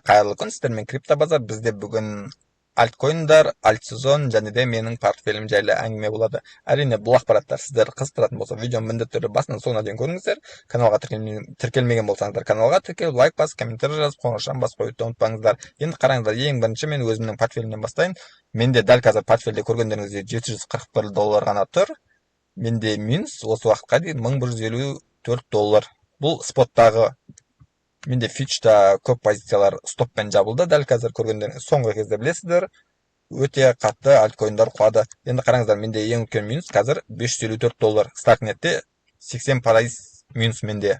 Қайырлы күн, сіздермен крипто базар. Бізде бүгін альткоиндар, альтсезон және де менің портфелім жайлы әңгіме болады. Әрине, бұл ақпараттар сіздер қызықтыратын болса, видеоны міндетті түрде басынан соңына дейін көріңіздер. Каналға тіркелмеген болсаңыздар, каналға тіркеліп, лайк басып, комментарий жазып, қоңырауын басып қоюды ұмытпаңыздар. Енді қараңыздар, ең бірінші мен өзімнің портфелімнен бастайын. Менде дәл қазір портфельде көргендеріңізде $741 ғана тұр. Менде минус осы уақытқа дейін $1154. Бұл споттағы. Менде фьючерста көп позициялар стоппен жабылды. Дәл қазір көргендеріңіз соңғы кезде білесіздер. Өте қатты альткоиндар құлады. Енді қараңыздар, менде ең үлкен минус қазір $554. Старкнетте 80% минус менде.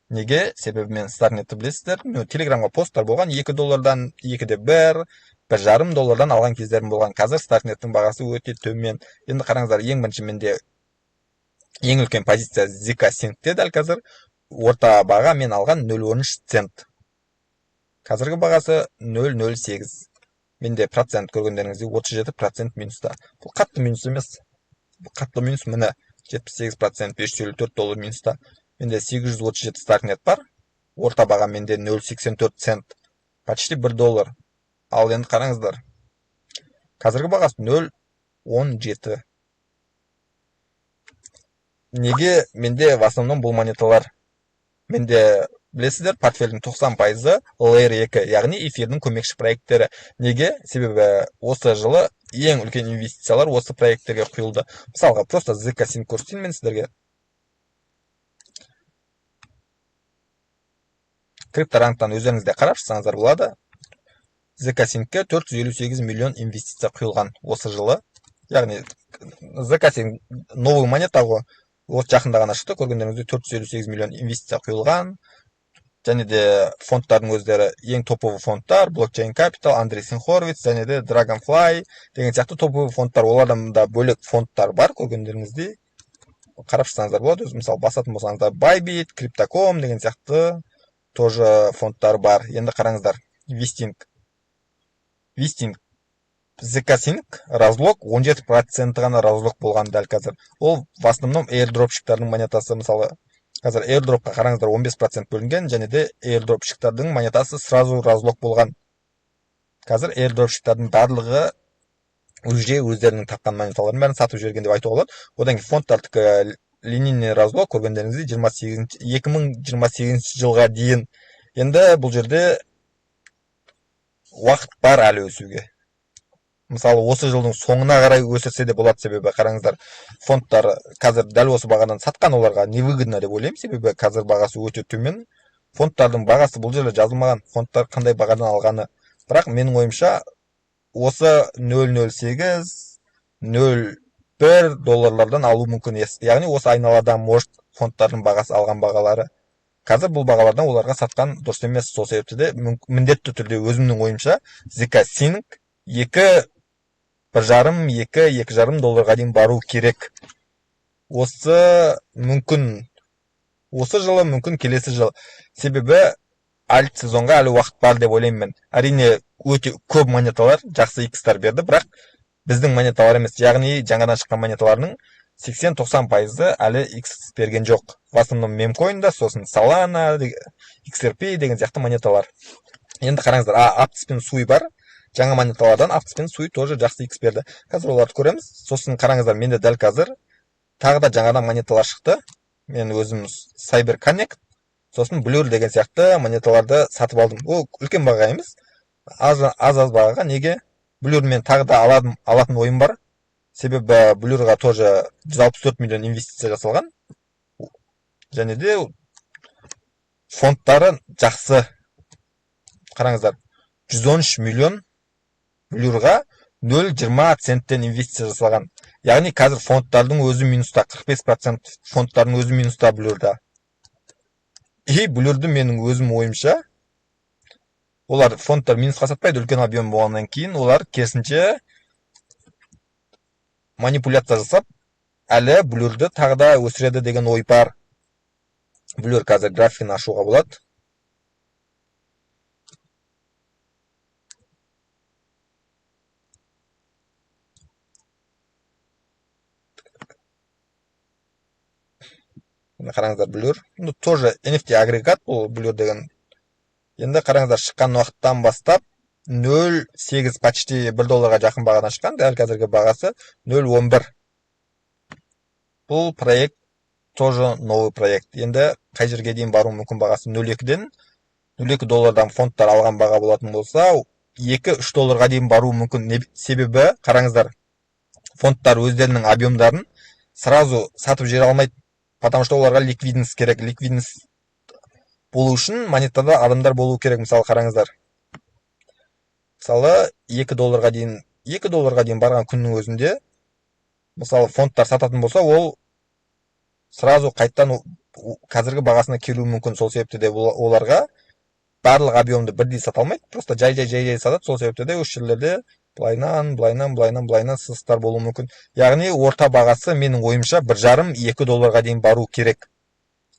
Неге? Себебі мен Старкнетті білесіздер. Телеграмға посттар болған $2-дан 2-1, $1,5 алған кездерім болған. Қазір Старкнеттің бағасы өте төмен. Енді қараңыздар, ең бірінші менде ең үлкен позиция Zika Sync'те дәл қазір. Орта баға мен алған 0,13 цент. Қазіргі бағасы 0,08. Менде процент көргендеріңізде 37% минуста. Бұл қатты минус емес. Бұл қатты минус міне 78%, $554 минуста. Менде 837 Starknet бар. Орта баға менде 0,84 цент. Почти $1. Ал енді қараңыздар. Қазіргі бағасы 0,17. Неге менде в основном бұл монеталар? Менде білесіздер, портфельдің 90% Layer 2, яғни эфирдің көмекші проекттері. Неге? Себебі осы жылы ең үлкен инвестициялар осы проекттерге құйылды. Мысалға, просто Zika Sync көрсетейін мен сіздерге. Крипторанктан өздеріңізде қарап шықсаңыздар болады. Zika Sync'ке 458 миллион инвестиция құйылған осы жылы. Яғни Zika Sync новый монета ғой. От жақында ғана шықты, көргендеріңізде 458 миллион инвестиция құйылған. Және де фондтардың өздері ең топовый фондтар, Blockchain Capital, Andreessen Horowitz, және де Dragonfly деген сияқты топовый фондтар. Олардан да бөлек фондтар бар, көргендеріңізде. Қарап шықсаңыздар болады, өзі мысалы басатын болсаңыздар Bybit, Crypto.com деген сияқты тоже фондтар бар. Енді қараңыздар, Wisting Zika Sync разлог 17% ғана разлог болған дәл қазір. Ол в основном airdropщиктардың монетасы. Мысалы, қазір airdropқа қараңыздар 15% бөлінген, және де airdropщиктардың монетасы сразу разлог болған. Қазір airdropщиктардың барлығы уже өздерінің тапқан монеталарын бәрін сатып жіберген деп айтуға болады. Одан кейін фондтардікі линейный разлог көргендеріңізде 2028 жылға дейін. Енді бұл жерде уақыт бар әлі өсуге. Мысалы, осы жылдың соңына қарай өсірсе де болады, себебі қараңыздар, фондтар қазір дәл осы бағадан сатқан, оларға невыгодно деп ойлаймын, себебі қазір бағасы өте төмен. Фондтардың бағасы бұл жерде жазылмаған, фондтар қандай бағадан алғаны. Бірақ менің ойымша, осы 0,08, 0,1 долларлардан алу мүмкін. Яғни осы айналадан может фондтардың бағасы алған бағалары. Қазір бұл бағалардан оларға сатқан дұрыс емес. Сол себепті де міндетті түрде өзімнің ойымша Zika Sync 1,5-2,5 долларға дейін бару керек. Осы жылы, мүмкін келесі жыл. Себебі альтсезонға әлі уақыт бар деп ойлаймын мен. Әрине, өте көп монеталар жақсы икстар берді, бірақ біздің монеталар емес, яғни жаңадан шыққан монеталарының 80-90% әлі икс берген жоқ. В основном мемкоинда, сосын Solana, XRP деген сияқты монеталар. Енді қараңыздар, Aptos пен Sui бар. Жаңа монеталардан Aptos пен Sui тоже жақсы икс берді. Қазір оларды көреміз. Сосын қараңыздар, менде дәл қазір тағы да жаңадан монеталар шықты. Мен өзім CyberConnect, сосын Blur деген сияқты монеталарды сатып алдым. Ол үлкен баға емес, аз бағаға. Неге? Blur мен тағы да алатын ойым бар. Себебі Blurға тоже 164 миллион инвестиция жасалған. Және де фондтары жақсы. Қараңыздар, 113 миллион Blurға 0,20 центтен инвестиция жасалған. Яғни қазір фондтардың өзі минуста, 45% фондтардың өзі минуста Blurда. И Blurды менің өзім ойымша, олар фондтар минусқа сатпайды, үлкен объем болғаннан кейін, олар керісінше манипуляция жасап, әлі Blurды тағы да өсіреді деген ой бар. Blur қазір графикін ашуға болады. Қараңыздар, Blur. Тоже NFT агрегат, бұл Blur деген Енді қараңыздар, шыққан уақыттан бастап 0,8 почти 1 долларға жақын бағадан шыққан. Дәл қазіргі бағасы 0,11. Бұл проект тоже новый проект. Енді қай жерге дейін бару мүмкін бағасы 0,2-ден 0,2 доллардан фондтар алған баға болатын болса, 2-3 долларға дейін бару мүмкін. Себебі қараңыздар, фондтар өздерінің объемдарын сразу сатып жібере алмайды, потому что оларға ликвидность керек. Ликвидность болу үшін монетада адамдар болу керек. Мысалы қараңыздар, мысалы 2 долларға дейін барған күннің өзінде, мысалы фондтар сататын болса, ол сразу қайттан қазіргі бағасына келуі мүмкін. Сол себепті де оларға барлық объемды бірдей сата алмайды, просто жай сатады. Сол себепті де осы жерлерде былайынан сызықтар болуы мүмкін. Яғни орта бағасы менің ойымша 1,5-2 долларға дейін бару керек.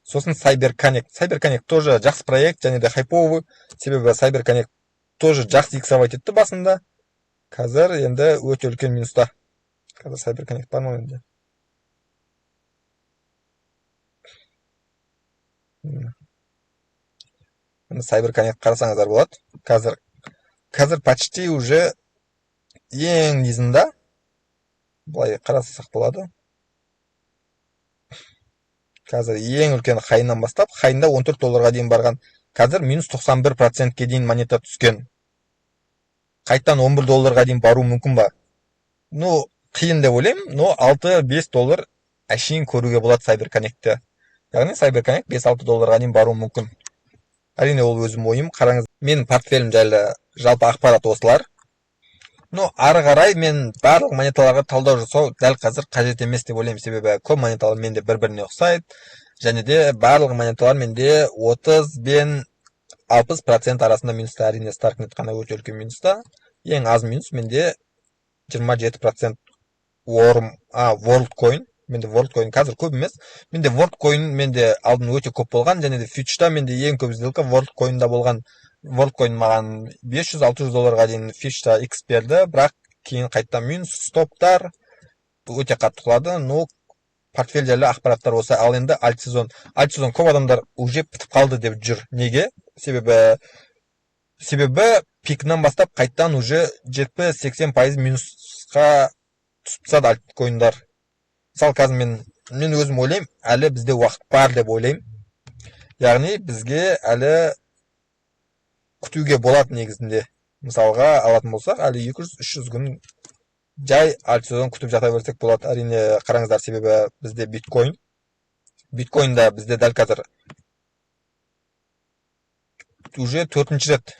Сосын CyberConnect тоже жақсы проект, және де хайповый, себебі CyberConnect тоже жақсы иксовать етті басында. Қазір енді өте үлкен минуста. Қазір CyberConnect бар ма енді? CyberConnect қарасаңыздар болады. Қазір почти уже ең низында, былай қарасақ болады. Қазір ең үлкен хайынан бастап, хайында 14 долларға дейін барған. Қазір минус 91%-ке дейін монета түскен. Қайттан 11 долларға дейін бару мүмкін ба? Қиын деп ойлаймын, 6-5 доллар әшейін көруге болады CyberConnect-ті. Яғни CyberConnect 5-6 долларға дейін бару мүмкін. Әрине ол өзім ойым. Қараңыз, менің портфелім жайлы жалпы ақпарат осылар. Ары қарай мен барлық монеталарға талдау жасау дәл қазір қажет емес деп ойлаймын, себебі көп монеталар менде бір-біріне ұқсайды, және де барлық монеталар менде 30 бен 60% арасында минуста. Әрине Starknet қана өте үлкен минуста. Ең аз минус менде 27%. WorldCoin. Менде WorldCoin қазір көп емес. Менде WorldCoin менде алдын өте көп болған, және де фьючерда менде ең көп сделка WorldCoin'да болған. WorldCoin маған 500-600 долларға дейін фьючерда X берді, бірақ кейін қайттан минус, стоптар өте қатты құлады. Портфель жайлы ақпараттар осы. Ал енді альтсезон көп адамдар уже бітіп қалды деп жүр. Неге? Себебі пикнан бастап қайттан уже 70-80% минусқа түсіп тастады альткоиндар. Мысалы қазір мен өзім ойлаймын, әлі бізде уақыт бар деп ойлаймын. Яғни бізге әлі күтуге болады негізінде. Мысалға алатын болсақ, әлі 200-300 күн жай альтсезон күтіп жата берсек болады. Әрине қараңыздар, себебі бізде биткоинда бізде дәл қазір уже 4-ші рет,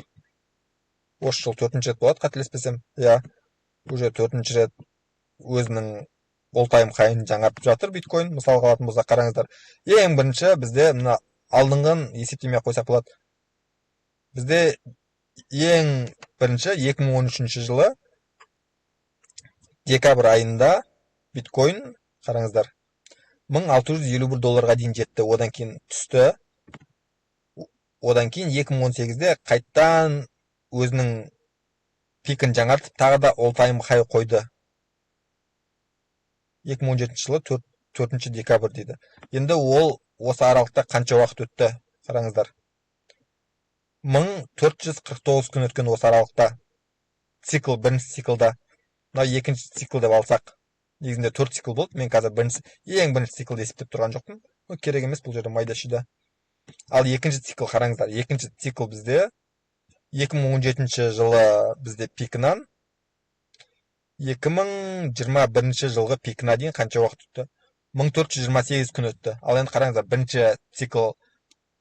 осы жыл 4-ші рет болады, қателеспесем. Уже 4-ші рет өзінің all-time high-ын жаңартып жатыр биткоин. Мысалға алатын болсақ, қараңыздар, ең бірінші бізде мына алдыңғын есептемей қойсақ болады. Бізде ең бірінші 2013 жылы декабрь айында биткоин, қараңыздар, 1651 долларға дейін жетті. Одан кейін түсті. Одан кейін 2018-де қайттан өзінің пикін жаңартып, тағы да all-time high қойды. 2017 жылы 4 декабрь дейді. Енді ол осы аралықта қанша уақыт өтті? Қараңыздар. 1449 күн өткен осы аралықта. Бірінші циклда. Екінші цикл деп алсақ, негізінде 4 цикл болды. Мен қазір ең бірінші циклды есептеп тұрған жоқпын. Керек емес, бұл жерде майда-шүйда. Ал екінші цикл, қараңыздар. Екінші цикл бізде 2017 жылы бізде пикінан 2021 жылғы пикіна дейін қанша уақыт өтті? 1428 күн өтті. Ал енді қараңыздар, бірінші цикл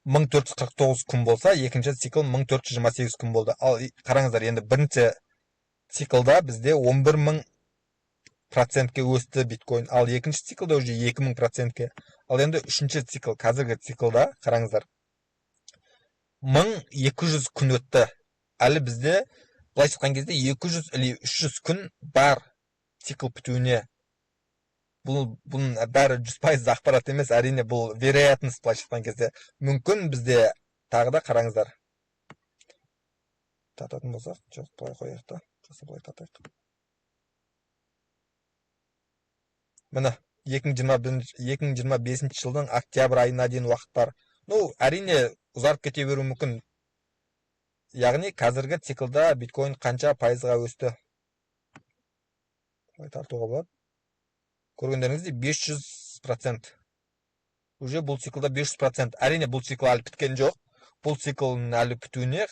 1449 күн болса, екінші цикл 1428 күн болды. Ал қараңыздар, енді бірінші циклда бізде 11,000%-ке өсті биткоин. Ал екінші циклда уже 2000%-ке. Ал енді үшінші цикл, қазіргі циклда, қараңыздар, 1200 күн өтті. Әлі бізде былай шыққан кезде 200 или 300 күн бар цикл бітуіне. Бұның бәрі 100% ақпарат емес, әрине бұл вероятность былай шыққан кезде. Мүмкін бізде тағы да қараңыздар. Тататын болсақ, жоқ, былай қояйық та. Былай татайық. Міне, 2025 жылдың октябрь айына дейін уақыт бар. Әрине ұзарып кете беруі мүмкін. яғни қазіргі циклда биткоин қанша пайызға өсті? Тартуға болады. Көргендеріңіздей 500%. Уже бұл циклда 500%. Әрине бұл цикл әлі біткен жоқ. Бұл циклның әлі бітуіне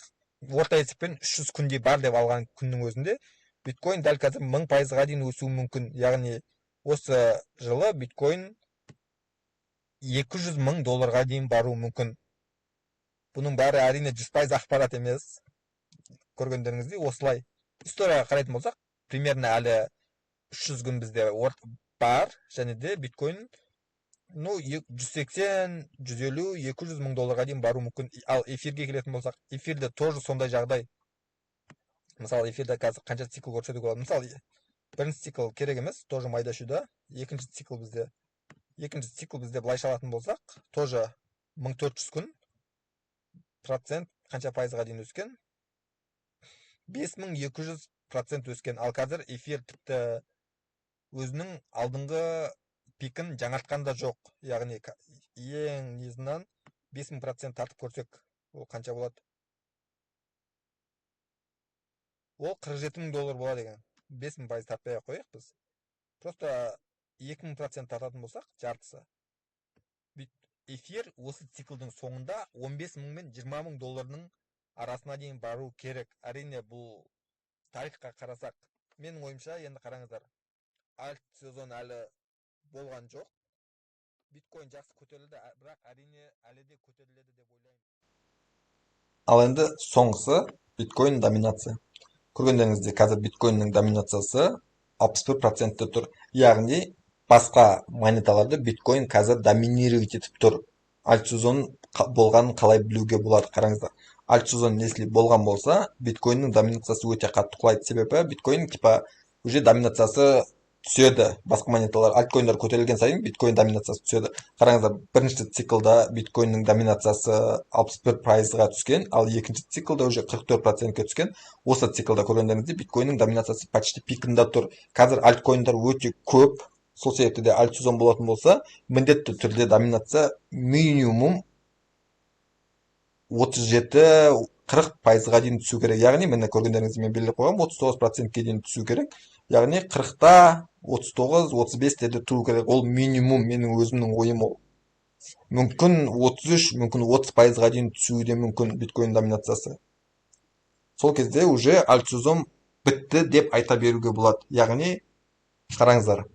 орта есеппен 300 күндей бар деп алған күннің өзінде биткоин дәл қазір 1000%-ға дейін өсуі мүмкін. Яғни осы жылы биткоин $200,000 дейін баруы мүмкін. Бұның бәрі әрине 100% ақпарат емес. Көргендеріңіздей осылай. Историяға қарайтын болсақ, примерно әлі 300 күн бізде бар, және де биткоин 180, 150, $200,000 дейін бару мүмкін. Ал эфирге келетін болсақ, эфирде тоже сондай жағдай. Мысалы, эфирде қазір қанша цикл көрсетуге болады. Мысалы, бірінші цикл керек емес, тоже майда шүйда. Екінші цикл бізде былайша алатын болсақ, тоже 1400 күн, процент қанша пайызға дейін өскен? 5200% өскен. Ал қазір эфир тіпті өзінің алдыңғы пикін жаңартқан да жоқ. Яғни ең незінен 5000% тартып көрсек, ол қанша болады? Ол $47,000 болады екен. 5000% тартпай қояйық біз. Просто 2000% тартатын болсақ, жартысы. Эфир осы циклдің соңында 15,000 мен $20,000 арасына дейін бару керек. Әрине бұл тарихқа қарасақ, менің ойымша, енді қараңыздар, альт сезон әлі болған жоқ. Биткоин жақсы көтерілді, бірақ әрине әлі де көтеріледі деп ойлаймын. Ал енді соңғысы биткоин доминация. Көргендеріңізде қазір биткоиннің доминациясы 61%-те тұр. Яғни басқа монеталарды биткоин қазір доминировать етіп тұр. Альт сезон болғанын қалай білуге болады? Қараңыздар. Альт сезон если болған болса, биткоиннің доминациясы өте қатты құлайды. Себебі биткоин уже доминациясы түседі. Басқа монеталар, альткоиндар көтерілген сайын биткоин доминациясы түседі. Қараңыздар, бірінші циклда биткоиннің доминациясы 61%-ға түскен, ал екінші циклда уже 44%-ке түскен. Осы циклда көргендеріңізде биткоиннің доминациясы почти пикында тұр. Қазір альткоиндар өте көп. Сол себепті де альт сезон болатын болса, міндетті түрде доминация минимум 37-40%-ға дейін түсу керек. Яғни, мені көргендеріңізде мен белгілеп қойғам, 39%-ке дейін түсу керек. Яғни 40-та 39-35-те тұру керек. Ол минимум, менің өзімнің ойым ол. Мүмкін 33, мүмкін 30%-ға дейін түсуі де мүмкін биткоин доминациясы. Сол кезде уже альт сезон бітті деп айта беруге болады. Яғни, қараңыздар,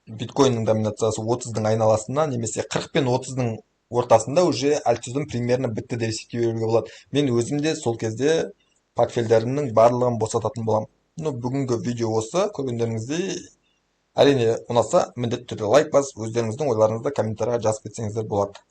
биткоиннің доминациясы 30-дың айналасында, немесе 40 пен 30-дың ортасында уже альт сезон примерно бітті деп есептей беруге болады. Мен өзім де сол кезде портфельдерімнің барлығын босататын боламын. Бүгінгі видео осы. Көргендеріңіздей, әрине ұнаса, міндетті түрде лайк басып, өздеріңіздің ойларыңызды комментарияға жазып кетсеңіздер болады.